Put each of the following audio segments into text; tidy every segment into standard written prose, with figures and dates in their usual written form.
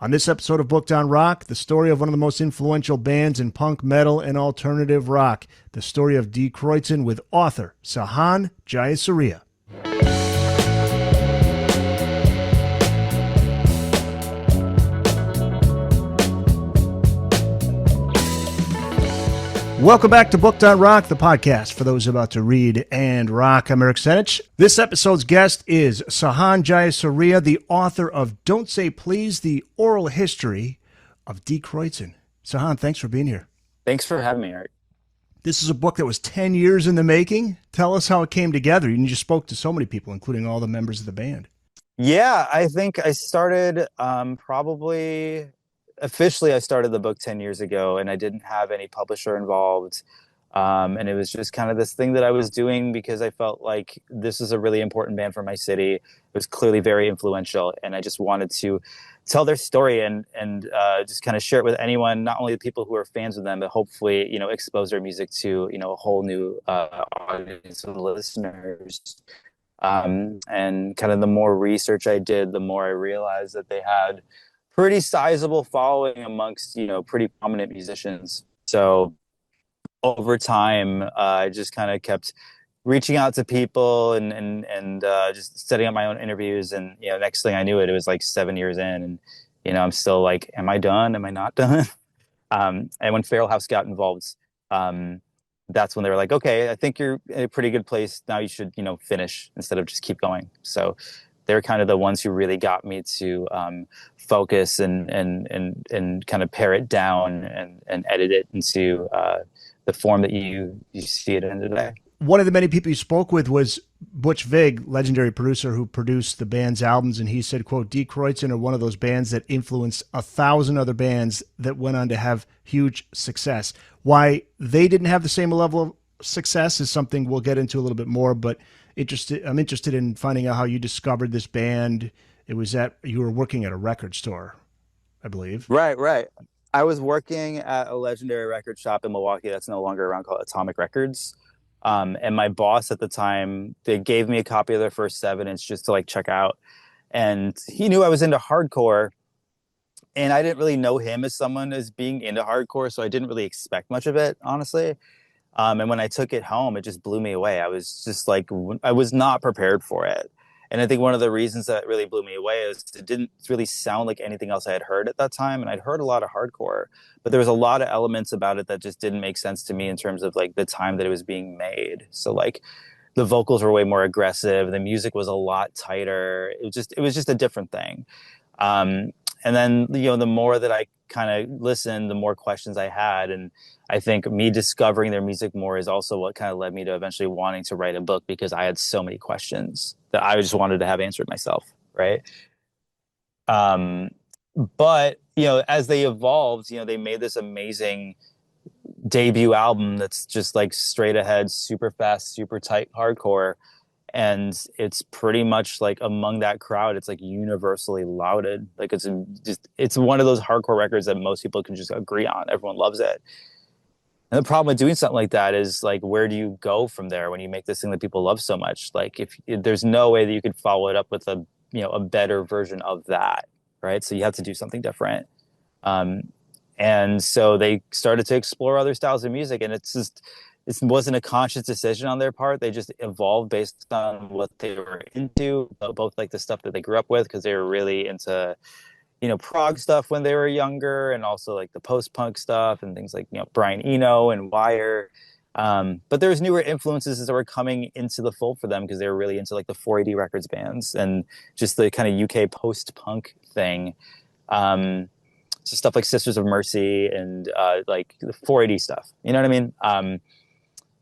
On this episode of Booked on Rock, the story of one of the most influential bands in punk, metal, and alternative rock, the story of Kreuzen with author Sahan Jayasuriya. Welcome back to Booked on Rock, the podcast for those about to read and rock. I'm Senich. This episode's guest is Sahan Jayasuriya, the author of Don't Say Please, the oral history of Kreuzen. Sahan, thanks for being here. Thanks for having me, Art. This is a book that was 10 years in the making. Tell us how it came together. You just spoke to so many people, including all the members of the band. Yeah, I think I started officially I started the book 10 years ago, and I didn't have any publisher involved. And it was just kind of this thing that I was doing because I felt like this is a really important band for my city. It was clearly very influential, and I just wanted to tell their story and just kind of share it with anyone, not only the people who are fans of them, but hopefully, expose their music to, a whole new audience of listeners. And kind of the more research I did, the more I realized that they had pretty sizable following amongst, pretty prominent musicians. So over time, I just kind of kept reaching out to people and just setting up my own interviews. And, next thing I knew it was like 7 years in, and, I'm still like, am I done? Am I not done? And when Feral House got involved, that's when they were like, okay, I think you're in a pretty good place. Now you should, finish instead of just keep going. So they're kind of the ones who really got me to focus and kind of pare it down and edit it into the form that you see it in today. One of the many people you spoke with was Butch Vig, legendary producer who produced the band's albums, and he said, quote, Kreuzen are one of those bands that influenced 1,000 other bands that went on to have huge success. Why they didn't have the same level of success is something we'll get into a little bit more, but I'm interested in finding out how you discovered this band. You were working at a record store, I believe. Right. I was working at a legendary record shop in Milwaukee that's no longer around, called Atomic Records. And my boss at the time, they gave me a copy of their first 7-inch just to check out. And he knew I was into hardcore, and I didn't really know him as someone as being into hardcore, so I didn't really expect much of it, honestly. And when I took it home, it just blew me away. I was just I was not prepared for it. And I think one of the reasons that really blew me away is it didn't really sound like anything else I had heard at that time. And I'd heard a lot of hardcore, but there was a lot of elements about it that just didn't make sense to me in terms of the time that it was being made. So the vocals were way more aggressive. The music was a lot tighter. It was just a different thing. And then, the more that I kind of listened, the more questions I had. And I think me discovering their music more is also what kind of led me to eventually wanting to write a book, because I had so many questions that I just wanted to have answered myself. Right. But, as they evolved, they made this amazing debut album that's just straight ahead, super fast, super tight hardcore. And it's pretty much among that crowd, it's universally lauded. It's one of those hardcore records that most people can just agree on. Everyone loves it. And the problem with doing something like that is where do you go from there when you make this thing that people love so much? If there's no way that you could follow it up with a better version of that, right? So you have to do something different. And so they started to explore other styles of music, and it wasn't a conscious decision on their part. They just evolved based on what they were into, both the stuff that they grew up with, because they were really into prog stuff when they were younger, and also the post-punk stuff and things like Brian Eno and Wire. But there was newer influences that were coming into the fold for them, because they were really into the 4AD Records bands and just the kind of UK post-punk thing. So stuff like Sisters of Mercy and the 4AD stuff. You know what I mean?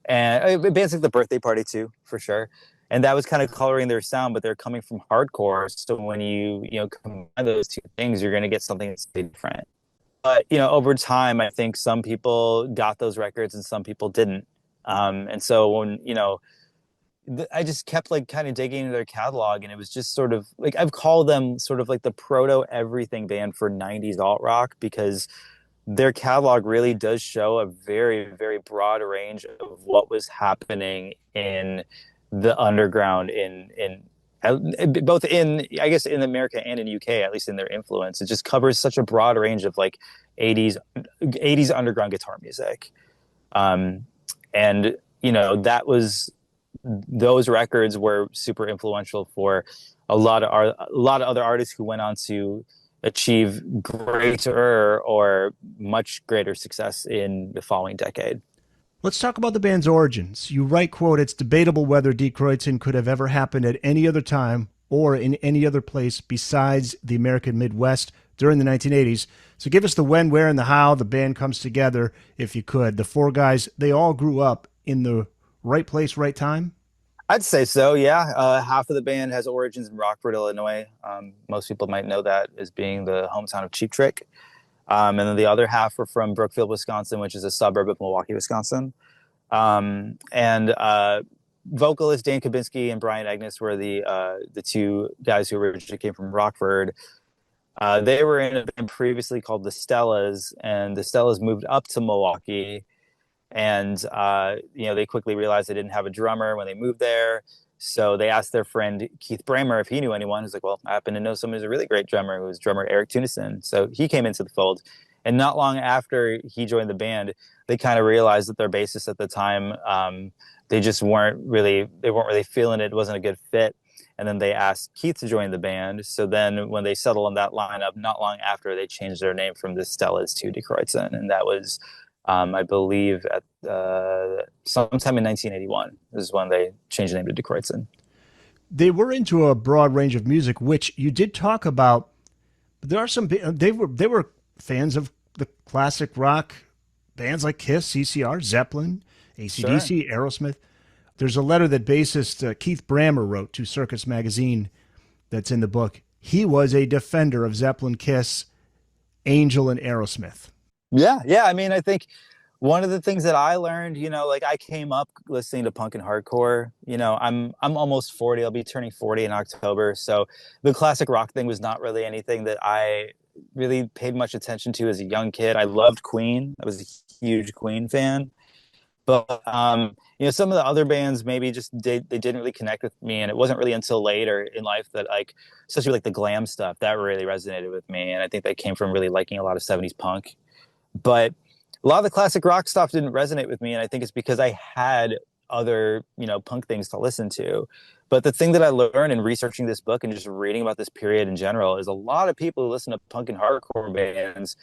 And bands like The Birthday Party too, for sure. And that was kind of coloring their sound, but they're coming from hardcore. So when you combine those two things, you're going to get something that's different. But, over time, I think some people got those records and some people didn't. And so when, I just kept kind of digging into their catalog, and it was just sort of I've called them sort of the proto everything band for 90s alt rock, because their catalog really does show a very, very broad range of what was happening in the underground in both in, I guess, in America and in UK, at least in their influence. It just covers such a broad range of like 80s underground guitar music. Um, and that was those records were super influential for a lot of other artists who went on to achieve greater or much greater success in the following decade. Let's talk about the band's origins. You write, quote, "It's debatable whether Die Kreuzen could have ever happened at any other time or in any other place besides the American Midwest during the 1980s. So give us the when, where, and the how the band comes together, if you could. The four guys, they all grew up in the right place, right time?" I'd say so, yeah. Half of the band has origins in Rockford, Illinois. Most people might know that as being the hometown of Cheap Trick. And then the other half were from Brookfield, Wisconsin, which is a suburb of Milwaukee, Wisconsin. And vocalist Dan Kabinski and Brian Agnes were the two guys who originally came from Rockford. They were in a band previously called the Stellas, and the Stellas moved up to Milwaukee. And they quickly realized they didn't have a drummer when they moved there. So they asked their friend Keith Bramer if he knew anyone. He's like, well, I happen to know someone who's a really great drummer, who was drummer Eric Tunison. So he came into the fold. And not long after he joined the band, they kind of realized that their bassist at the time, they weren't really feeling it. It wasn't a good fit. And then they asked Keith to join the band. So then when they settled on that lineup, not long after, they changed their name from the Stellas to Die Kreuzen. And that was, I believe, at sometime in 1981 is when they changed the name to Die Kreuzen. They were into a broad range of music, which you did talk about. But there are some, they were fans of the classic rock bands like Kiss, CCR, Zeppelin, AC/DC, Sure. Aerosmith. There's a letter that bassist Keith Bramer wrote to Circus Magazine that's in the book. He was a defender of Zeppelin, Kiss, Angel, and Aerosmith. Yeah, yeah. I mean, I think one of the things that I learned, like I came up listening to punk and hardcore. I'm almost 40. I'll be turning 40 in October. So the classic rock thing was not really anything that I really paid much attention to as a young kid. I loved Queen. I was a huge Queen fan. But some of the other bands maybe they didn't really connect with me, and it wasn't really until later in life that, like, especially like the glam stuff, that really resonated with me. And I think that came from really liking a lot of 70s punk. But a lot of the classic rock stuff didn't resonate with me, and I think it's because I had other punk things to listen to. But the thing that I learned in researching this book and just reading about this period in general is a lot of people who listen to punk and hardcore bands,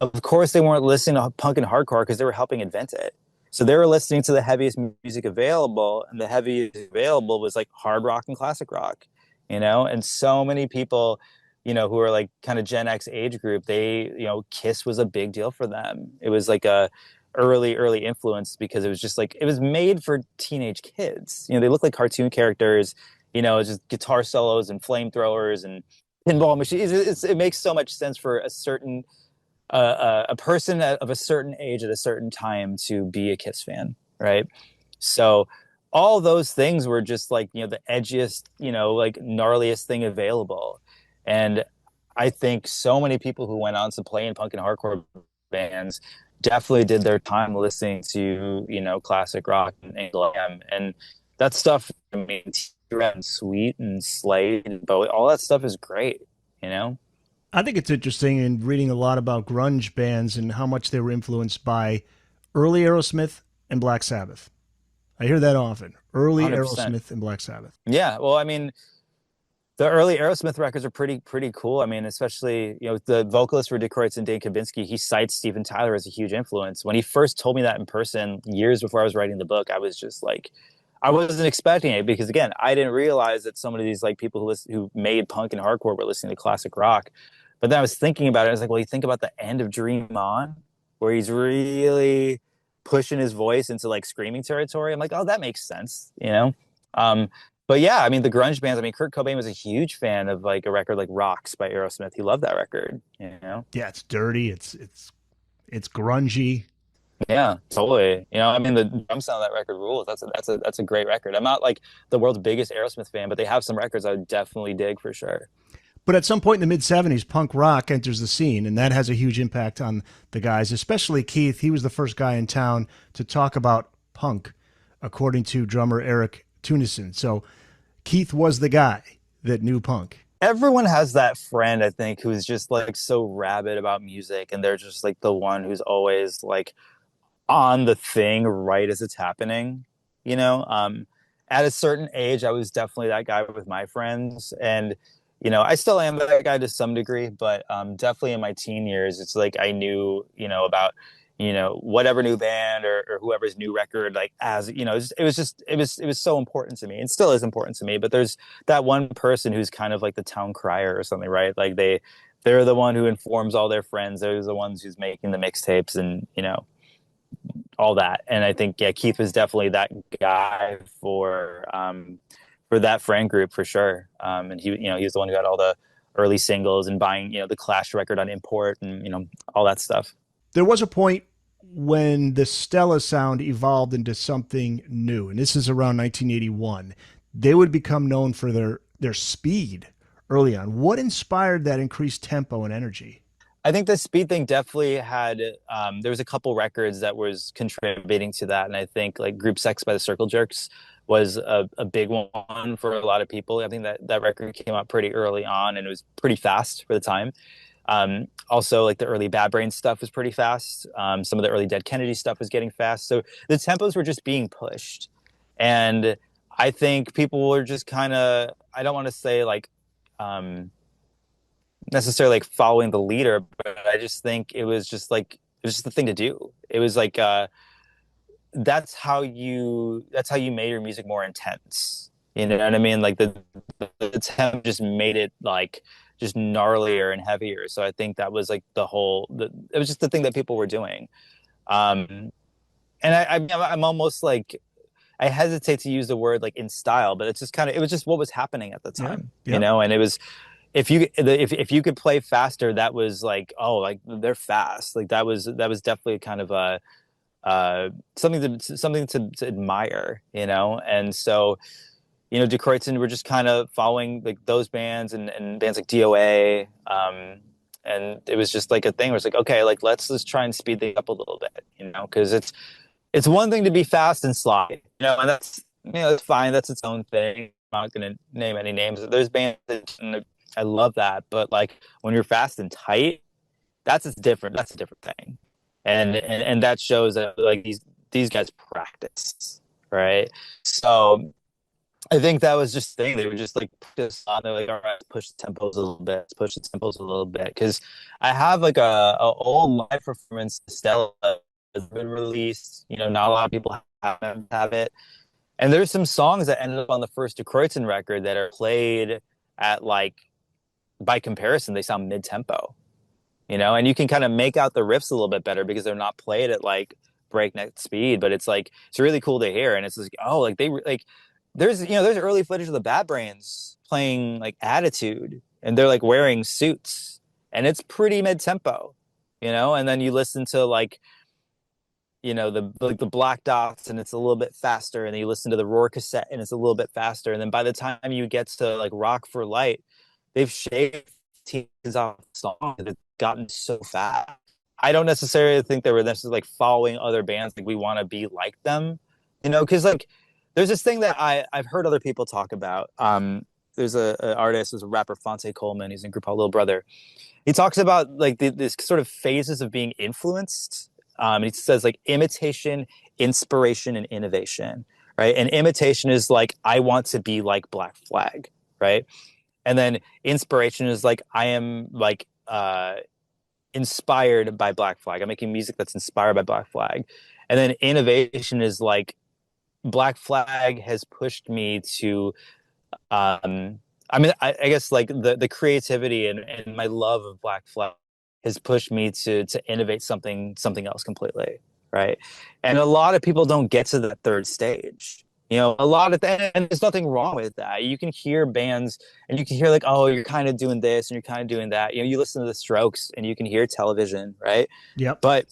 of course they weren't listening to punk and hardcore because they were helping invent it. So they were listening to the heaviest music available, and the heaviest available was like hard rock and classic rock. And so many people who are like kind of Gen X age group, Kiss was a big deal for them. It was like a early influence because it was just like, it was made for teenage kids. They look like cartoon characters, it's just guitar solos and flamethrowers and pinball machines. It makes so much sense for a person of a certain age at a certain time to be a Kiss fan, right? So all those things were just like, the edgiest, like gnarliest thing available. And I think so many people who went on to play in punk and hardcore bands definitely did their time listening to, classic rock and glam. And that stuff, I mean, and Sweet and Slade and Bowie, all that stuff is great. I think it's interesting in reading a lot about grunge bands and how much they were influenced by early Aerosmith and Black Sabbath. I hear that often. Early 100%. Aerosmith and Black Sabbath. Yeah. Well, I mean, the early Aerosmith records are pretty cool. I mean, especially, the vocalist for Die Kreuzen, Dane Kabinski, he cites Steven Tyler as a huge influence. When he first told me that in person years before I was writing the book, I was just like, I wasn't expecting it because, again, I didn't realize that some of these like people who made punk and hardcore were listening to classic rock. But then I was thinking about it. I was like, well, you think about the end of Dream On, where he's really pushing his voice into like screaming territory. I'm like, oh, that makes sense. But yeah, I mean, the grunge bands, I mean, Kurt Cobain was a huge fan of like a record like Rocks by Aerosmith. He loved that record. Yeah, it's dirty. It's grungy. Yeah, totally. I mean, the drum sound of that record rules. That's a great record. I'm not like the world's biggest Aerosmith fan, but they have some records I would definitely dig for sure. But at some point in the mid 70s, punk rock enters the scene, and that has a huge impact on the guys, especially Keith. He was the first guy in town to talk about punk, according to drummer Eric Tunison. So Keith was the guy that knew punk. Everyone has that friend, I think, who's just like so rabid about music, and they're just like the one who's always like on the thing right as it's happening. You know, at a certain age, I was definitely that guy with my friends, and I still am that guy to some degree, but definitely in my teen years, it's like I knew, about whatever new band or whoever's new record, like as it was so important to me, and still is important to me. But there's that one person who's kind of like the town crier or something, right? Like they're the one who informs all their friends. They're the ones who's making the mixtapes and all that. And I think, yeah, Keith was definitely that guy for that friend group for sure. And he was the one who had all the early singles and buying, the Clash record on import and, all that stuff. There was a point when the Stella sound evolved into something new, and this is around 1981. They would become known for their speed early on. What inspired that increased tempo and energy? I think the speed thing definitely had. There was a couple records that was contributing to that, and I think like Group Sex by the Circle Jerks was a big one for a lot of people. I think that record came out pretty early on, and it was pretty fast for the time. Also, like the early Bad Brain stuff was pretty fast. Some of the early Dead Kennedy stuff was getting fast. So the tempos were just being pushed, and I think people were just kind of. I don't want to say like. Necessarily like following the leader, but I just think it was just the thing to do. It was like that's how you made your music more intense. You know what I mean? Like the temp just made it like just gnarlier and heavier. So I think that was like it was just the thing that people were doing. And I'm almost like I hesitate to use the word like in style, but it was just what was happening at the time, and it was if you could play faster, that was like, oh, like they're fast. Like that was definitely kind of a something to admire, And so, De Kreuzen were just kind of following like those bands and bands like DOA. And it was just like a thing where it's like, okay, like let's just try and speed things up a little bit, because it's one thing to be fast and sloppy, and that's it's fine. That's its own thing. I'm not going to name any names. There's bands that I love that, but like when you're fast and tight, that's a different thing, and that shows that like these guys practice, right? So I think that was just the thing. They were just like practice on. They're like, all right, push the tempos a little bit, let's push the tempos a little bit, because I have like a old live performance Stella has been released. Not a lot of people have it, and there's some songs that ended up on the first De Kreuzen record that are played at like. By comparison, they sound mid-tempo, and you can kind of make out the riffs a little bit better because they're not played at like breakneck speed, but it's like, it's really cool to hear. And it's like, oh, like there's early footage of the Bad Brains playing like Attitude, and they're like wearing suits, and it's pretty mid-tempo, and then you listen to like, the Black Dots, and it's a little bit faster, and then you listen to the Roar cassette and it's a little bit faster. And then by the time you get to like Rock for Light, they've shaved teens off the song. It's gotten so fast. I don't necessarily think they were necessarily like following other bands. Like we want to be like them, because like there's this thing that I've heard other people talk about. There's an artist, there's a rapper, Fonte Coleman. He's in a group called Little Brother. He talks about like this sort of phases of being influenced. He says like imitation, inspiration, and innovation, right? And imitation is like, I want to be like Black Flag, right? And then inspiration is like, I am like inspired by Black Flag. I'm making music that's inspired by Black Flag. And then innovation is like, Black Flag has pushed me to, I guess like the creativity and my love of Black Flag has pushed me to innovate something else completely, right? And a lot of people don't get to that third stage. A lot of that, and there's nothing wrong with that. You can hear bands and you can hear like, oh, you're kind of doing this and you're kind of doing that. You listen to the Strokes and you can hear Television, right? Yep. But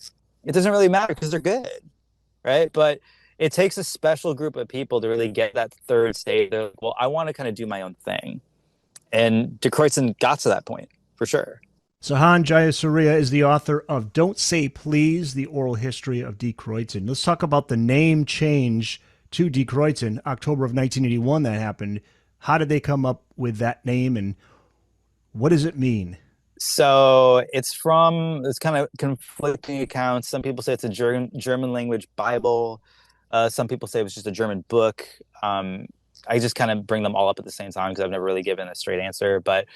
it doesn't really matter because they're good, right? But it takes a special group of people to really get that third stage. They're like, well, I want to kind of do my own thing. And De Kreuzen got to that point for sure. Sahan Jayasuriya is the author of Don't Say Please, The Oral History of De Kreuzen. Let's talk about the name change to De Kreuzen, October of 1981 that happened. How did they come up with that name, and what does it mean? So it's kind of conflicting accounts. Some people say it's a German language Bible. Some people say it was just a German book. I just kind of bring them all up at the same time because I've never really given a straight answer. But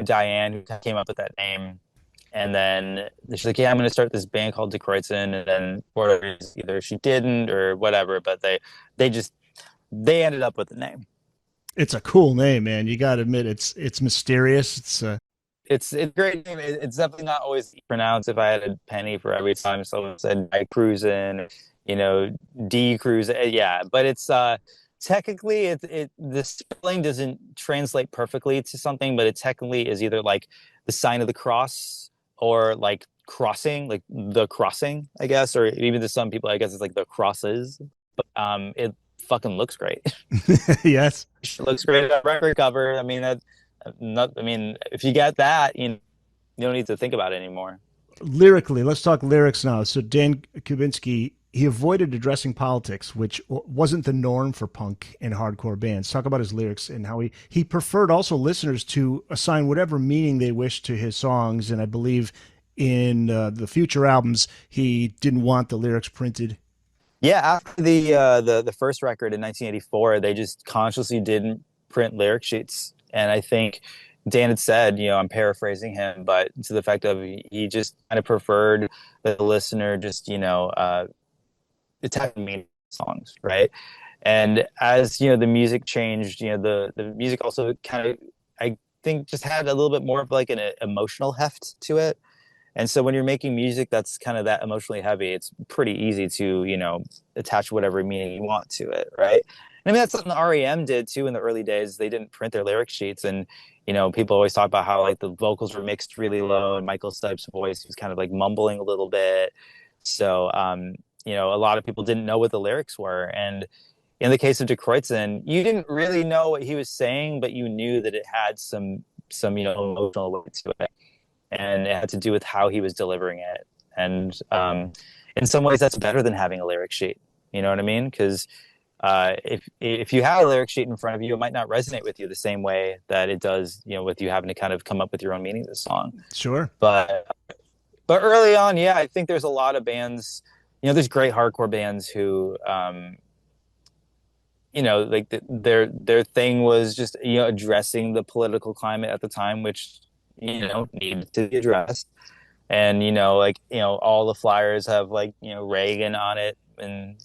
Diane, who came up with that name, and then she's like, "Yeah, I'm going to start this band called the Kreuzen," and then for whatever reason, either she didn't or whatever, but they just they ended up with the name. It's a cool name, man. You got to admit, it's mysterious. It's a great name. It's definitely not always pronounced. If I had a penny for every time someone said I Kruezen, you know, D Kruezen, yeah. But it's technically the spelling doesn't translate perfectly to something, but it technically is either like the sign of the cross or like crossing, like the crossing, I guess, or even to some people, I guess it's like the crosses. But it fucking looks great. Yes. It looks great on a record cover. I mean that not I mean if you get that, you don't need to think about it anymore. Lyrically, let's talk lyrics now. So Dan Kubinski, he avoided addressing politics, which wasn't the norm for punk and hardcore bands. Talk about his lyrics and how he preferred also listeners to assign whatever meaning they wished to his songs. And I believe in the future albums, he didn't want the lyrics printed. Yeah, after the first record in 1984, they just consciously didn't print lyric sheets, and I think Dan had said, I'm paraphrasing him, but to the effect of he just kind of preferred that the listener just attack meaning songs, right? And as the music changed, the music also kind of I think just had a little bit more of like an emotional heft to it. And so when you're making music that's kind of that emotionally heavy, it's pretty easy to, attach whatever meaning you want to it, right? And I mean, that's something REM did too in the early days. They didn't print their lyric sheets. And, people always talk about how like the vocals were mixed really low and Michael Stipe's voice was kind of like mumbling a little bit. So, a lot of people didn't know what the lyrics were. And in the case of De Kreuzen, you didn't really know what he was saying, but you knew that it had some, emotional weight to it, and it had to do with how he was delivering it. And in some ways, that's better than having a lyric sheet. You know what I mean? Because if you have a lyric sheet in front of you, it might not resonate with you the same way that it does, with you having to kind of come up with your own meaning of the song. Sure. But early on, yeah, I think there's a lot of bands. There's great hardcore bands who, like their thing was just addressing the political climate at the time, which needed to be addressed. And all the flyers have like Reagan on it, and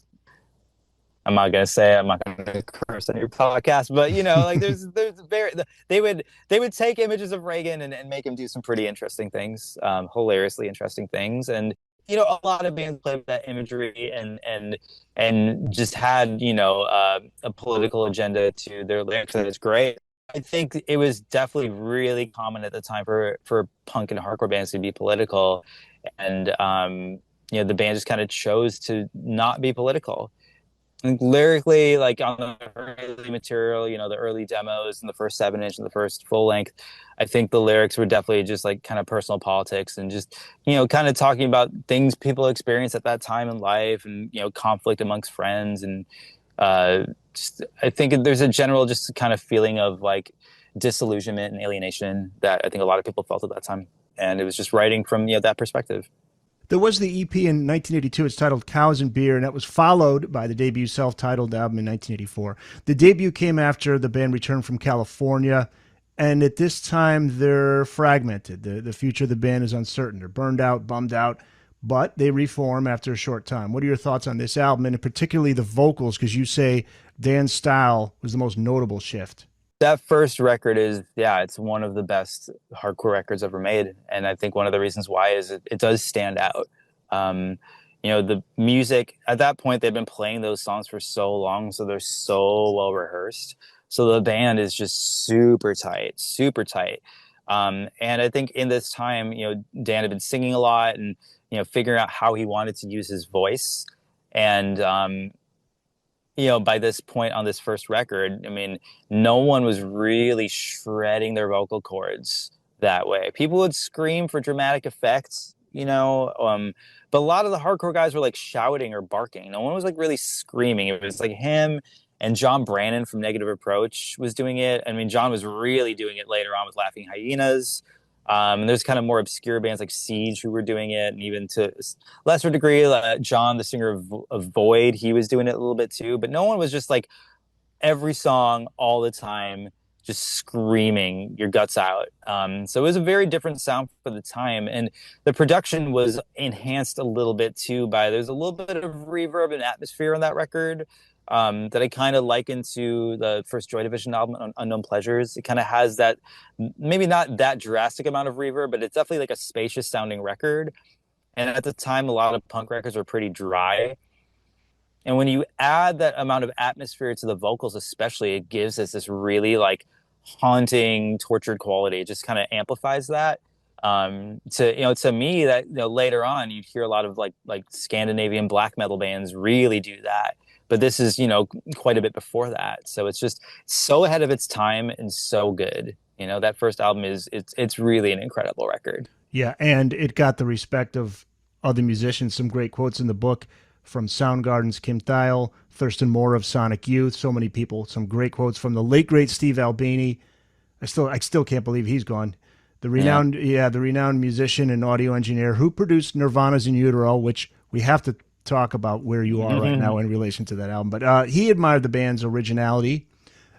I'm not gonna curse on your podcast, but like there's very they would take images of Reagan and make him do some pretty interesting things, hilariously interesting things. And a lot of bands played with that imagery and just had a political agenda to their lyrics, and it's great. I think it was definitely really common at the time for punk and hardcore bands to be political, and the band just kind of chose to not be political. I think lyrically, like on the early material, the early demos and the first 7 inch and the first full length, I think the lyrics were definitely just like kind of personal politics and just, kind of talking about things people experience at that time in life and, conflict amongst friends. And I think there's a general just kind of feeling of like disillusionment and alienation that I think a lot of people felt at that time. And it was just writing from, that perspective. There was the EP in 1982. It's titled Cows and Beer, and that was followed by the debut self-titled album in 1984. The debut came after the band returned from California, and at this time they're fragmented. The future of the band is uncertain. They're burned out, bummed out, but they reform after a short time. What are your thoughts on this album, and particularly the vocals, because you say Dan's style was the most notable shift? That first record is, yeah, it's one of the best hardcore records ever made. And I think one of the reasons why is it does stand out. Um, the music at that point, they've been playing those songs for so long, so they're so well rehearsed. So the band is just super tight, super tight. And I think in this time, Dan had been singing a lot and, figuring out how he wanted to use his voice. And, by this point on this first record, I mean, no one was really shredding their vocal cords that way. People would scream for dramatic effects, but a lot of the hardcore guys were like shouting or barking. No one was like really screaming. It was like him and John Brannon from Negative Approach was doing it. I mean, John was really doing it later on with Laughing Hyenas. And there's kind of more obscure bands like Siege who were doing it, and even to lesser degree, John, the singer of Void, he was doing it a little bit too. But no one was just like every song all the time, just screaming your guts out. So it was a very different sound for the time, and the production was enhanced a little bit too by there's a little bit of reverb and atmosphere on that record. That I kind of liken to the first Joy Division album, Unknown Pleasures. It kind of has that, maybe not that drastic amount of reverb, but it's definitely like a spacious sounding record. And at the time, a lot of punk records were pretty dry. And when you add that amount of atmosphere to the vocals, especially, it gives us this really like haunting, tortured quality. It just kind of amplifies that. To me, that later on, you'd hear a lot of like Scandinavian black metal bands really do that. But this is quite a bit before that, so it's just so ahead of its time and so good. That first album it's really an incredible record. Yeah, and it got the respect of other musicians. Some great quotes in the book from Soundgarden's Kim Thayil, Thurston Moore of Sonic Youth, so many people. Some great quotes from the late great Steve Albini. I still can't believe he's gone. The renowned musician and audio engineer who produced Nirvana's In Utero, which we have to talk about where you are right now in relation to that album. But he admired the band's originality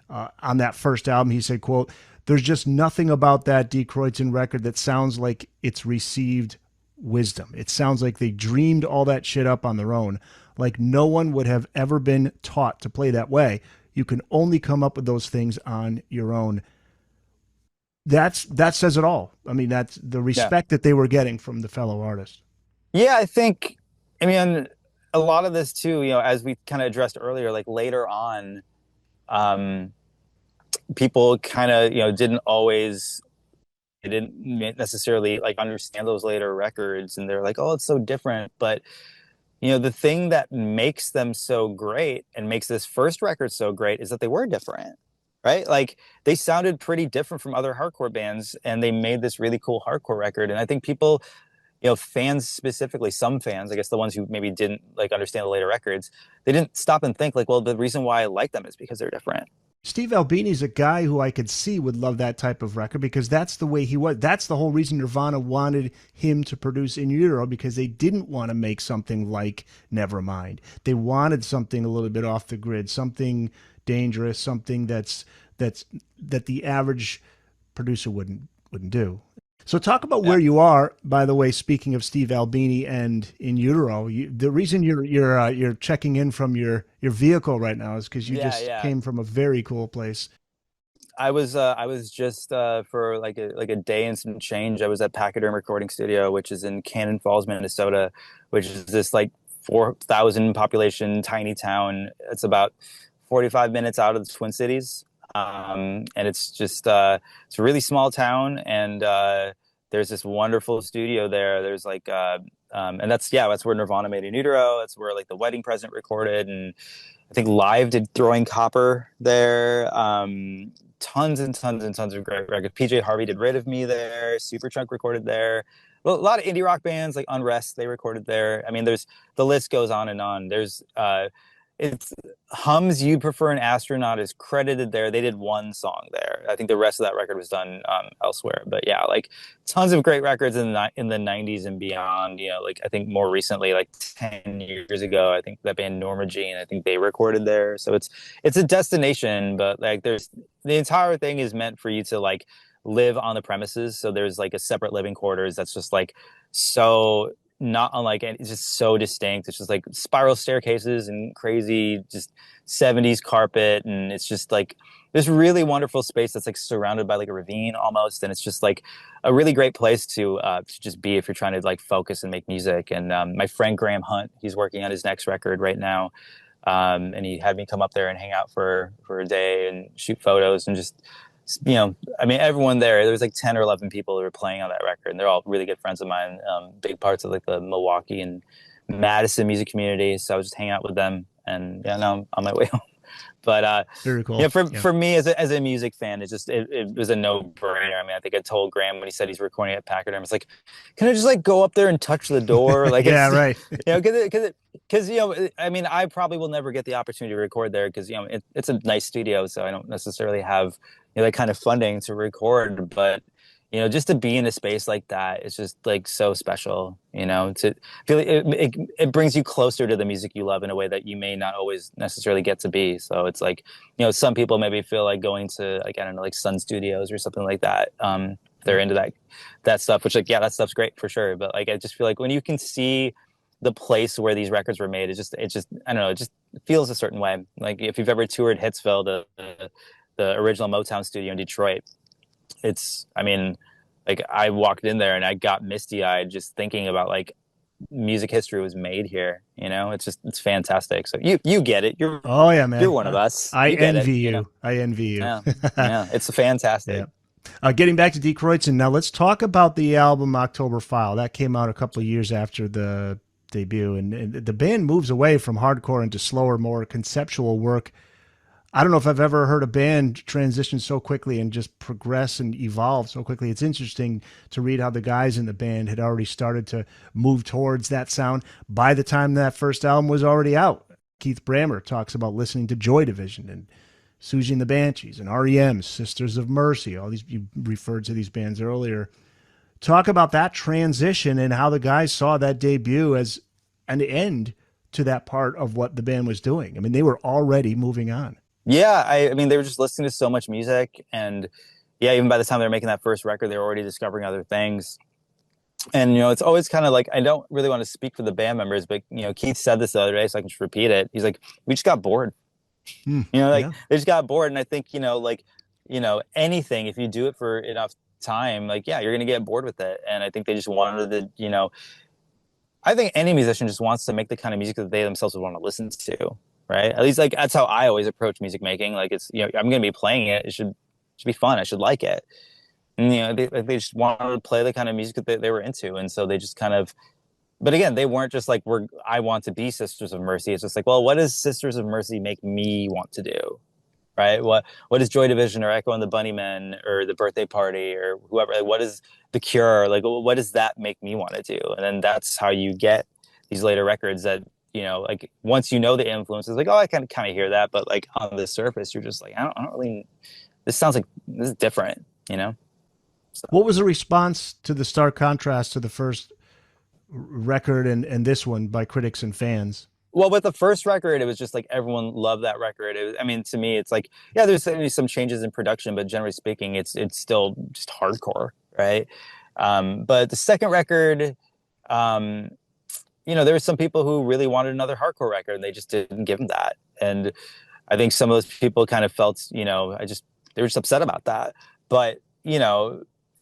on that first album. He said, quote, "There's just nothing about that Die Kreuzen record that sounds like it's received wisdom. It sounds like they dreamed all that shit up on their own. Like no one would have ever been taught to play that way. You can only come up with those things on your own." That says it all. I mean, that's the respect that they were getting from the fellow artists. Yeah, I mean, a lot of this too, as we kind of addressed earlier, like later on, um, people kind of, they didn't necessarily like understand those later records, and they're like, oh, it's so different. But, the thing that makes them so great and makes this first record so great is that they were different, right? Like they sounded pretty different from other hardcore bands, and they made this really cool hardcore record. And I think people, fans specifically, some fans, I guess the ones who maybe didn't like understand the later records, they didn't stop and think like, well, the reason why I like them is because they're different. Steve Albini's a guy who I could see would love that type of record because that's the way he was. That's the whole reason Nirvana wanted him to produce In Utero, because they didn't want to make something like Nevermind. They wanted something a little bit off the grid, something dangerous, something that the average producer wouldn't do. So talk about where you are. By the way, speaking of Steve Albini and In Utero, the reason you're checking in from your vehicle right now is because you just came from a very cool place. I was just for like a day and some change. I was at Pachyderm Recording Studio, which is in Cannon Falls, Minnesota, which is this like 4,000 population tiny town. It's about 45 minutes out of the Twin Cities. And it's just it's a really small town, and there's this wonderful studio there. There's like and that's where Nirvana made In Utero. That's where like The Wedding Present recorded, and I think Live did Throwing Copper there. Tons and tons and tons of great records. PJ Harvey did Rid of Me there. Superchunk recorded there. Well, a lot of indie rock bands like Unrest, they recorded there. I mean, the list goes on and on. There's it's Hums You'd Prefer an Astronaut is credited there. They did one song there. I think the rest of that record was done elsewhere. But yeah, like tons of great records in the 90s and beyond. Like I think more recently, like 10 years ago, I think that band Norma Jean, I think they recorded there. So it's a destination, but like there's the entire thing is meant for you to like live on the premises. So there's like a separate living quarters that's just like so not unlike it's just so distinct. It's just like spiral staircases and crazy just 70s carpet, and it's just like this really wonderful space that's like surrounded by like a ravine almost, and it's just like a really great place to just be if you're trying to like focus and make music. And my friend Graham Hunt, he's working on his next record right now, and he had me come up there and hang out for a day and shoot photos and just I mean, everyone there was like 10 or 11 people who were playing on that record, and they're all really good friends of mine, big parts of like the Milwaukee and Madison music community. So I was just hanging out with them, and now I'm on my way home. Very cool. Yeah. for me as a music fan, it was a no brainer. I mean, I think I told Graham when he said he's recording at Pachyderm, it's like, can I just like go up there and touch the door? Like Yeah, it's right. because I mean, I probably will never get the opportunity to record there because it's a nice studio, so I don't necessarily have that kind of funding to record, but just to be in a space like that is just like so special, to feel like it brings you closer to the music you love in a way that you may not always necessarily get to be. So it's like, some people maybe feel like going to like, I don't know, like Sun Studios or something like that. They're into that stuff, which like, yeah, that stuff's great for sure. But like, I just feel like when you can see the place where these records were made, I don't know, it just feels a certain way. Like if you've ever toured Hitsville, the original Motown studio in Detroit, I mean, like I walked in there and I got misty eyed just thinking about like music history was made here. It's fantastic. So you get it. Oh yeah, You're man. one of us. I You get it. envy you. I envy you. Yeah, yeah. It's fantastic. Yeah. Getting back to Kreuzen now, let's talk about the album October File. That came out a couple of years after the debut, and the band moves away from hardcore into slower, more conceptual work. I don't know if I've ever heard a band transition so quickly and just progress and evolve so quickly. It's interesting to read how the guys in the band had already started to move towards that sound by the time that first album was already out. Keith Brammer talks about listening to Joy Division and Susie and the Banshees and REM, Sisters of Mercy. All these, you referred to these bands earlier. Talk about that transition and how the guys saw that debut as an end to that part of what the band was doing. I mean, they were already moving on. Yeah, I mean, they were just listening to so much music, and yeah, even by the time they were making that first record, they were already discovering other things. And it's always kind of like, I don't really want to speak for the band members, but Keith said this the other day, so I can just repeat it. He's like, we just got bored. Yeah. They just got bored, and I think anything, if you do it for enough time, like yeah, you're gonna get bored with it. And I think they just wanted to, I think any musician just wants to make the kind of music that they themselves would want to listen to. Right. At least like that's how I always approach music making. Like it's, I'm going to be playing it. It should be fun. I should like it. And, they just wanted to play the kind of music that they were into. And so they just kind of, but again, they weren't just like, I want to be Sisters of Mercy. It's just like, well, what does Sisters of Mercy make me want to do? Right. What is Joy Division or Echo and the Bunnymen or the Birthday Party or whoever, like, what is The Cure? Like, what does that make me want to do? And then that's how you get these later records that, like once the influences, like, oh, I can kind of hear that, but like on the surface, you're just like, I don't really. This sounds like this is different, So. What was the response to the stark contrast to the first record and this one by critics and fans? Well, with the first record, it was just like everyone loved that record. I mean, to me, it's like, yeah, there's some changes in production, but generally speaking, it's still just hardcore, right? But the second record. There were some people who really wanted another hardcore record and they just didn't give them that. And I think some of those people kind of felt, they were just upset about that. But,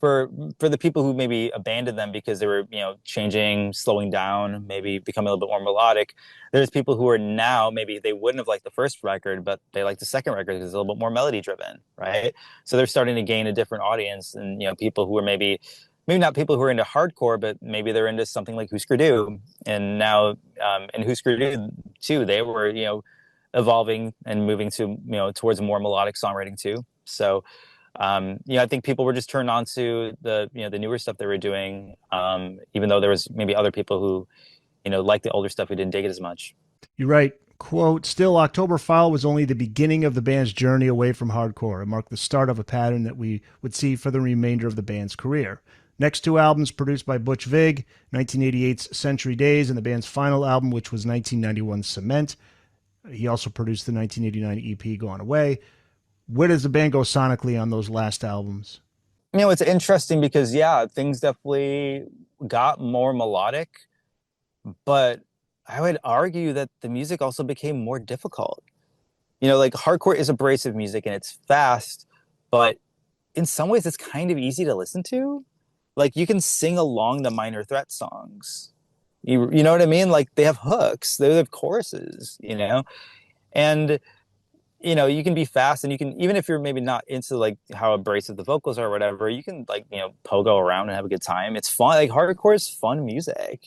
for the people who maybe abandoned them because they were, changing, slowing down, maybe becoming a little bit more melodic, there's people who are now, maybe they wouldn't have liked the first record, but they like the second record because it's a little bit more melody driven, right? So they're starting to gain a different audience and, people who are maybe not people who are into hardcore, but maybe they're into something like Husker Du. And now, in Husker Du too, they were, evolving and moving to, towards more melodic songwriting too. So, I think people were just turned on to the newer stuff they were doing, even though there was maybe other people who, liked the older stuff who didn't dig it as much. You're right. Quote, still, October File was only the beginning of the band's journey away from hardcore. It marked the start of a pattern that we would see for the remainder of the band's career. Next two albums produced by Butch Vig, 1988's Century Days, and the band's final album, which was 1991's Cement. He also produced the 1989 EP Gone Away. Where does the band go sonically on those last albums? It's interesting because, yeah, things definitely got more melodic, but I would argue that the music also became more difficult. Like hardcore is abrasive music and it's fast, but in some ways it's kind of easy to listen to. Like you can sing along the Minor Threat songs. You know what I mean? Like they have hooks, they have choruses, and you can be fast and you can, even if you're maybe not into like how abrasive the vocals are or whatever, you can like, pogo around and have a good time. It's fun. Like hardcore is fun music.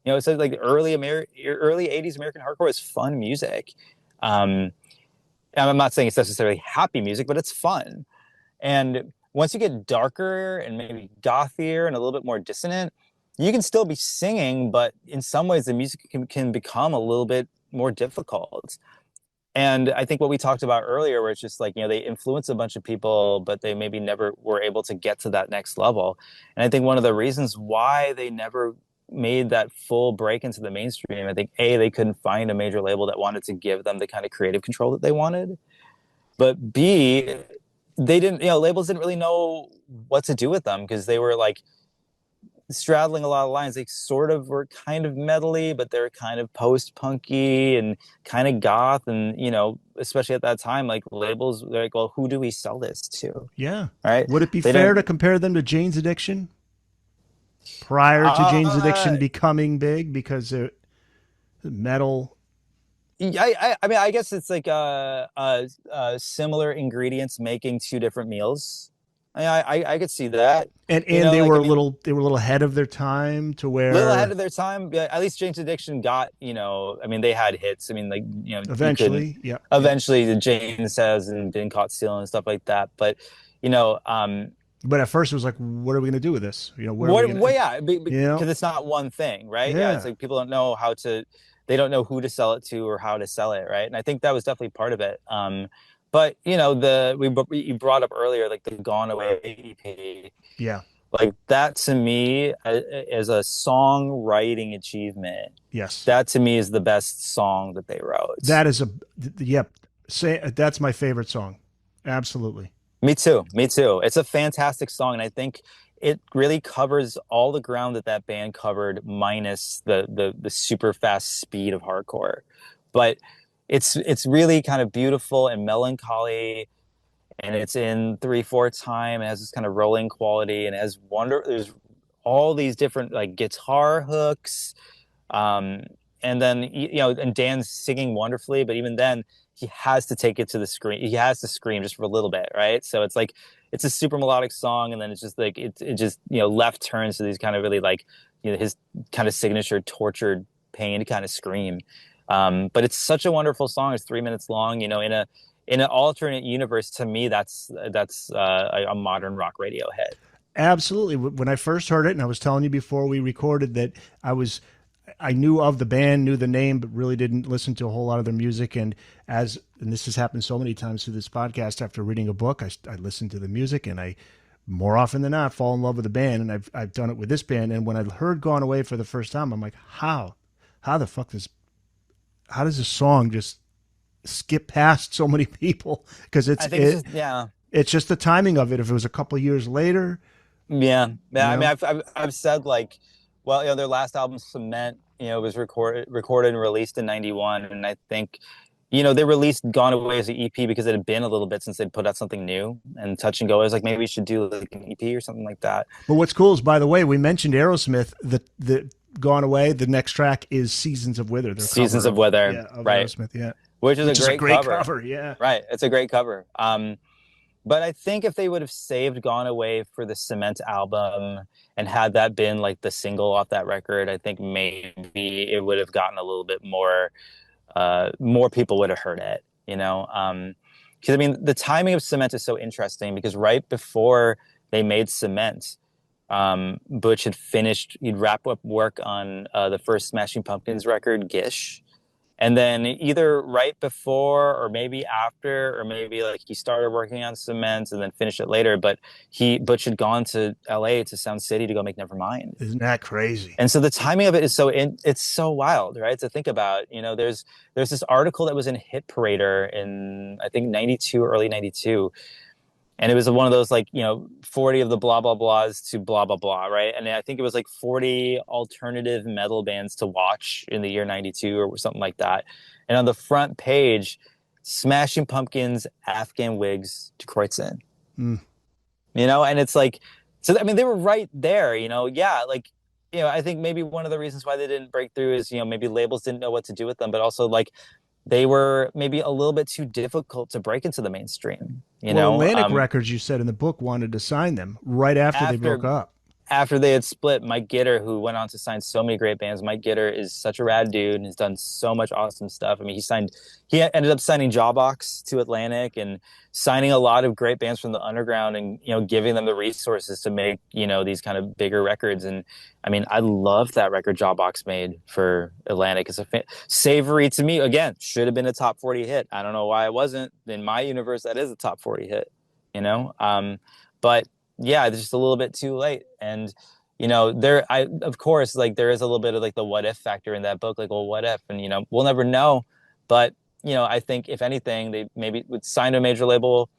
It's like early 80s American hardcore is fun music. and I'm not saying it's necessarily happy music, but it's fun. And once you get darker and maybe gothier and a little bit more dissonant, you can still be singing, but in some ways the music can become a little bit more difficult. And I think what we talked about earlier, where it's just like, they influence a bunch of people, but they maybe never were able to get to that next level. And I think one of the reasons why they never made that full break into the mainstream, I think, A, they couldn't find a major label that wanted to give them the kind of creative control that they wanted. But B, they didn't, labels didn't really know what to do with them because they were like straddling a lot of lines. They sort of were kind of metally, but they're kind of post-punky and kind of goth. And, especially at that time, like labels, they're like, well, who do we sell this to? All Yeah. right. Would it be They fair to don't, compare them to Jane's Addiction prior to Jane's Addiction becoming big because they're metal? I mean, I guess it's like similar ingredients making two different meals. I could see that. And they Like, were I mean, they were a little ahead of their time to little ahead where of their time. Yeah, at least Jane's Addiction got, I mean, they had hits. I mean, like, you couldn't. eventually, yeah, yeah. Eventually, the Jane Says and Been Caught Stealing and stuff like that. But, you know, um, But at first it was like, what are we going to do with this? Where are we what? going Well, to, yeah, you know? because it's not one thing, right? Yeah, it's Yeah. like people don't know how to. They don't know who to sell it to or how to sell it, right? And I think that was definitely part of it. But you brought up earlier like the Gone Away EP. Yeah. Like that to me as a songwriting achievement, Yes. that to me is the best song that they wrote. That is yep. Say that's my favorite song. Absolutely. Me too. Me too. It's a fantastic song, and I think it really covers all the ground that that band covered, minus the super fast speed of hardcore. But it's really kind of beautiful and melancholy, and it's in 3/4 time. It has this kind of rolling quality, and it has There's all these different like guitar hooks, um, and then and Dan's singing wonderfully, but even then he has to take it to the screen. He has to scream just for a little bit, right? So it's like it's a super melodic song, and then it's just like it just left turns to these kind of really like his kind of signature tortured pain kind of scream. But it's such a wonderful song. It's 3 minutes long. In an alternate universe, to me, that's a modern rock radio hit. Absolutely. When I first heard it, and I was telling you before we recorded that I knew of the band, knew the name, but really didn't listen to a whole lot of their music. And this has happened so many times through this podcast, after reading a book, I listen to the music, and I more often than not fall in love with the band. And I've done it with this band. And when I heard Gone Away for the first time, I'm like, how the fuck how does this song just skip past so many people? Because I think it's just, yeah. it's just the timing of it. If it was a couple of years later, Yeah, yeah. I mean, know, I've said like, well, their last album, Cement, was recorded and released in '91, and I think, they released Gone Away as an EP because it had been a little bit since they'd put out something new. And Touch and Go, I was like, maybe we should do like an EP or something like that. but what's cool is, by the way, we mentioned Aerosmith. The Gone Away. The next track is Seasons of Wither. Their Seasons cover of Weather, of right? Aerosmith. Yeah, Which is which is a a great great cover. cover. Yeah, Right. It's a great cover. But I think if they would have saved Gone Away for the Cement album and had that been like the single off that record, I think maybe it would have gotten a little bit more people would have heard it, because I mean, the timing of Cement is so interesting because right before they made Cement, Butch he'd wrap up work on the first Smashing Pumpkins record, Gish. And then either right before or maybe after, or maybe like he started working on Cement and then finished it later. But Butch had gone to LA to Sound City to go make Nevermind. isn't that crazy? And so the timing of it is it's so wild, right? To think about, there's this article that was in Hit Parader in, I think, 92, early 92. And it was one of those like, 40 of the blah, blah, blahs to blah, blah, blah, right? And I think it was like 40 alternative metal bands to watch in the year 92 or something like that. And on the front page, Smashing Pumpkins, Afghan Wigs to Kreuzen. Mm. And it's like, so, I mean, they were right there, yeah, like, I think maybe one of the reasons why they didn't break through is, maybe labels didn't know what to do with them, but also like, they were maybe a little bit too difficult to break into the mainstream. Atlantic Records, you said in the book, wanted to sign them right after they broke up. after they had split, Mike Gitter, who went on to sign so many great bands, Mike Gitter is such a rad dude and has done so much awesome stuff. I mean, he ended up signing Jawbox to Atlantic and signing a lot of great bands from the underground and, giving them the resources to make, these kind of bigger records. And I mean, I love that record Jawbox made for Atlantic. It's Savory to me, again, should have been a top 40 hit. I don't know why it wasn't. In my universe, that is a top 40 hit, but yeah, it's just a little bit too late. And of course, like there is a little bit of like the what if factor in that book, like, well, what if? And we'll never know. But I think if anything, they maybe would sign to a major label,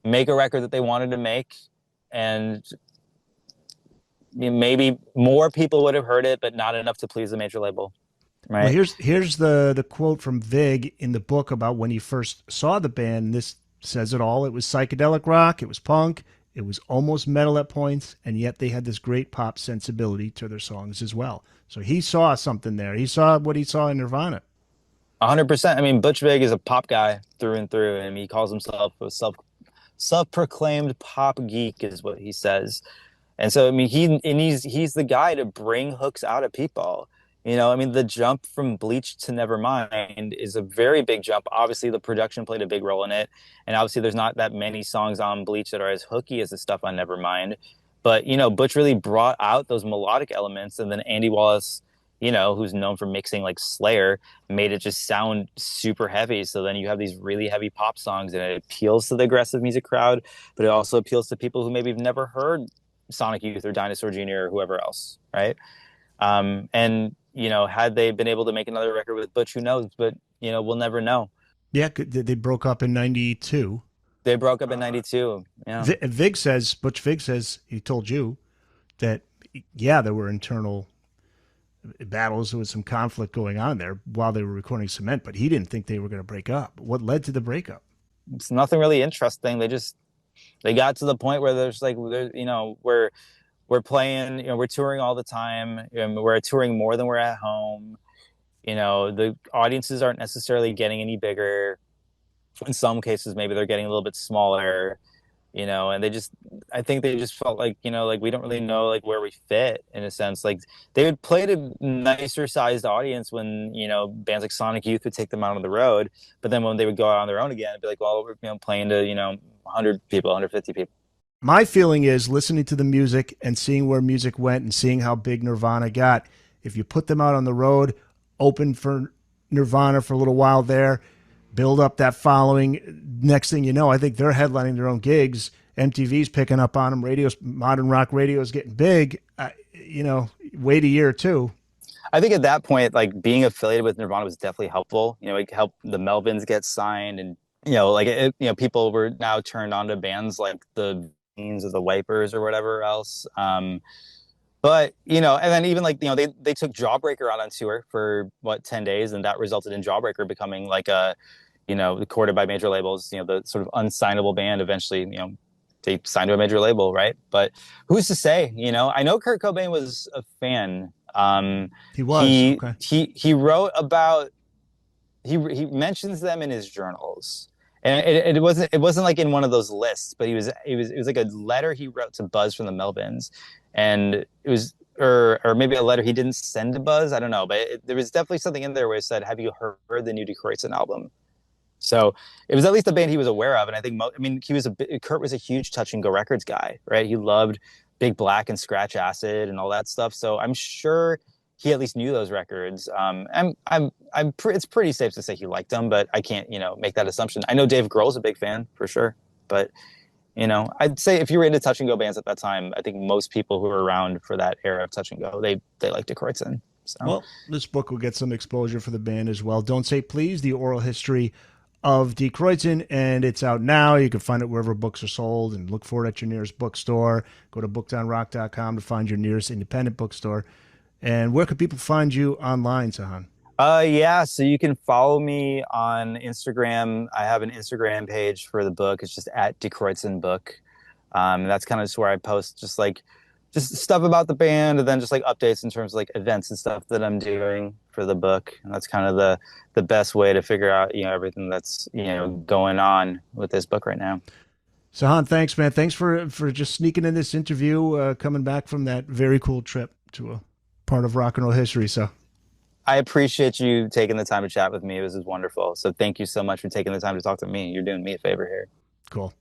make a record that they wanted to make, and maybe more people would have heard it, but not enough to please the major label, Well, right? here's the quote from Vig in the book about when he first saw the band. This says it all. It was psychedelic rock, it was punk, it was almost metal at points, and yet they had this great pop sensibility to their songs as well. So he saw something there. He saw what he saw in Nirvana. 100%. I mean, Butch Vig is a pop guy through and through, and he calls himself a self-proclaimed pop geek, is what he says. And so, I mean, he's the guy to bring hooks out of people. I mean, the jump from Bleach to Nevermind is a very big jump. Obviously, the production played a big role in it, and obviously, there's not that many songs on Bleach that are as hooky as the stuff on Nevermind. But Butch really brought out those melodic elements, and then Andy Wallace, who's known for mixing like Slayer, made it just sound super heavy. So then you have these really heavy pop songs, and it appeals to the aggressive music crowd, but it also appeals to people who maybe have never heard Sonic Youth or Dinosaur Jr. or whoever else, right? And had they been able to make another record with Butch, who knows? But we'll never know. Yeah, they broke up in '92. They broke up in Uh, '92. Yeah, Butch Vig says he told you that, yeah, there were internal battles. There was some conflict going on there while they were recording Cement, but he didn't think they were going to break up. What led to the breakup? it's nothing really interesting. They got to the point where we're playing, we're touring all the time. We're touring more than we're at home. The audiences aren't necessarily getting any bigger. In some cases, maybe they're getting a little bit smaller. And I think they just felt like, like we don't really know like where we fit in a sense. Like they would play to nicer sized audience when, bands like Sonic Youth would take them out on the road. But then when they would go out on their own again, it'd be like, well, we're, playing to, 100 people, 150 people. My feeling is listening to the music and seeing where music went and seeing how big Nirvana got. If you put them out on the road, open for Nirvana for a little while there, build up that following. Next thing you know, I think they're headlining their own gigs. MTV's picking up on them. Modern rock radio is getting big. Wait a year or two. I think at that point, like being affiliated with Nirvana was definitely helpful. It helped the Melvins get signed, and people were now turned on to bands like the Beans or the Wipers or whatever else. But and then even like they took Jawbreaker out on tour for what 10 days, and that resulted in Jawbreaker becoming like a recorded by major labels. The sort of unsignable band eventually. They signed to a major label, right? But who's to say? I know Kurt Cobain was a fan. He was He okay. he wrote about he mentions them in his journals, and it wasn't like in one of those lists, but it was like a letter he wrote to Buzz from the Melvins, and it was or maybe a letter he didn't send to Buzz. I don't know, but there was definitely something in there where it said, "Have you heard the new Kreuzen album?" So it was at least a band he was aware of, and I think Kurt was a huge Touch and Go Records guy, right? He loved Big Black and Scratch Acid and all that stuff. So I'm sure he at least knew those records. It's pretty safe to say he liked them, but I can't make that assumption. I know Dave Grohl's a big fan for sure, but I'd say if you were into Touch and Go bands at that time, I think most people who were around for that era of Touch and Go, they liked a Kreuzen. So Well, this book will get some exposure for the band as well. Don't Say Please, the oral history of Die Kreuzen, and it's out now. You can find it wherever books are sold and look for it at your nearest bookstore. Go to bookedonrock.com to find your nearest independent bookstore. And where can people find you online, Sahan? yeah, so you can follow me on Instagram. I have an Instagram page for the book. It's just at Die Kreuzen Book. That's kind of just where I post just stuff about the band, and then just like updates in terms of like events and stuff that I'm doing for the book. And that's kind of the best way to figure out everything that's going on with this book right now. Sahan, thanks, man. Thanks for just sneaking in this interview, coming back from that very cool trip to a part of rock and roll history. So I appreciate you taking the time to chat with me. It was wonderful. So thank you so much for taking the time to talk to me. You're doing me a favor here. cool.